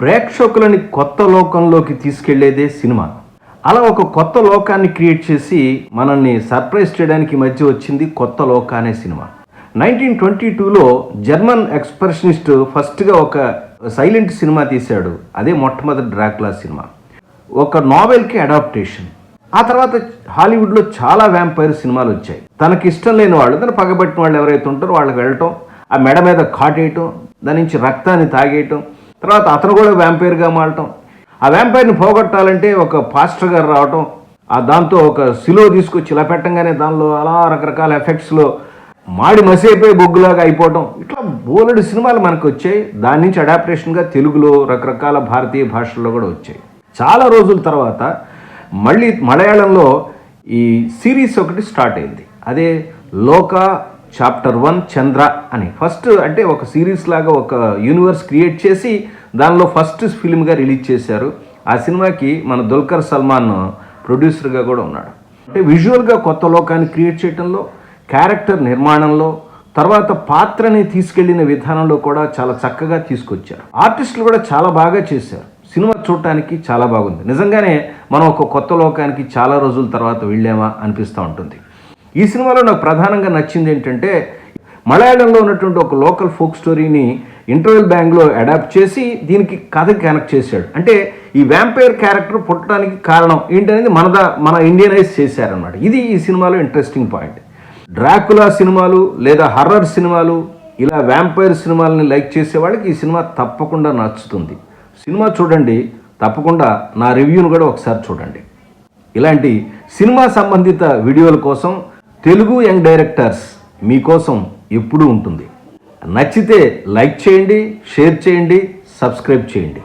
ప్రేక్షకులని కొత్త లోకంలోకి తీసుకెళ్లేదే సినిమా. అలా ఒక కొత్త లోకాన్ని క్రియేట్ చేసి మనల్ని సర్ప్రైజ్ చేయడానికి మధ్య వచ్చింది కొత్త లోక అనే సినిమా. 1922లో జర్మన్ ఎక్స్ప్రెషనిస్ట్ ఫస్ట్గా ఒక సైలెంట్ సినిమా తీశాడు. అదే మొట్టమొదటి డ్రాకులా సినిమా. ఒక నావెల్కి అడాప్టేషన్. ఆ తర్వాత హాలీవుడ్లో చాలా వ్యాంపైర్ సినిమాలు వచ్చాయి. తనకి ఇష్టం లేని వాళ్ళు, తను పగబట్టిన వాళ్ళు ఎవరైతే ఉంటారో వాళ్ళకి వెళ్ళటం, ఆ మెడ మీద కాటేయటం, దాని నుంచి రక్తాన్ని తాగేయటం, తర్వాత అతను కూడా వ్యాంపైర్గా మారటం. ఆ వ్యాంపైర్ని పోగొట్టాలంటే ఒక పాస్టర్ గారు రావటం, దాంతో ఒక సిలువ తీసుకొచ్చి ఇలా పెట్టంగానే దానిలో అలా రకరకాల ఎఫెక్ట్స్లో మాడి మసైపోయి బొగ్గులాగా అయిపోవటం, ఇట్లా బోలెడు సినిమాలు మనకు వచ్చాయి. దాని నుంచి అడాప్టేషన్గా తెలుగులో రకరకాల భారతీయ భాషల్లో కూడా వచ్చాయి. చాలా రోజుల తర్వాత మళ్ళీ మలయాళంలో ఈ సిరీస్ ఒకటి స్టార్ట్ అయింది. అదే లోక చాప్టర్ 1 చంద్ర అని. ఫస్ట్ అంటే ఒక సిరీస్ లాగా ఒక యూనివర్స్ క్రియేట్ చేసి దానిలో ఫస్ట్ ఫిల్మ్గా రిలీజ్ చేశారు. ఆ సినిమాకి మన దుల్కర్ సల్మాన్ ప్రొడ్యూసర్గా కూడా ఉన్నాడు. అంటే విజువల్గా కొత్త లోకాన్ని క్రియేట్ చేయడంలో, క్యారెక్టర్ నిర్మాణంలో, తర్వాత పాత్రని తీసుకెళ్లిన విధానంలో కూడా చాలా చక్కగా తీసుకొచ్చారు. ఆర్టిస్టులు కూడా చాలా బాగా చేశారు. సినిమా చూడటానికి చాలా బాగుంది. నిజంగానే మనం ఒక కొత్త లోకానికి చాలా రోజుల తర్వాత వెళ్ళామా అనిపిస్తూ ఉంటుంది. ఈ సినిమాలో నాకు ప్రధానంగా నచ్చింది ఏంటంటే, మలయాళంలో ఉన్నటువంటి ఒక లోకల్ ఫోక్ స్టోరీని ఇంటర్వెల్ బ్యాంగ్లో అడాప్ట్ చేసి దీనికి కథకి కనెక్ట్ చేశాడు. అంటే ఈ వ్యాంపైర్ క్యారెక్టర్ పుట్టడానికి కారణం ఏంటనేది మన ఇండియనైజ్ చేశారనమాట. ఇది ఈ సినిమాలో ఇంట్రెస్టింగ్ పాయింట్. డ్రాకులా సినిమాలు లేదా హర్రర్ సినిమాలు, ఇలా వ్యాంపైర్ సినిమాలని లైక్ చేసే వాళ్ళకి ఈ సినిమా తప్పకుండా నచ్చుతుంది. సినిమా చూడండి, తప్పకుండా నా రివ్యూను కూడా ఒకసారి చూడండి. ఇలాంటి సినిమా సంబంధిత వీడియోల కోసం తెలుగు యంగ్ డైరెక్టర్స్ మీకోసం ఎప్పుడూ ఉంటుంది. నచ్చితే లైక్ చేయండి, షేర్ చేయండి, సబ్స్క్రైబ్ చేయండి.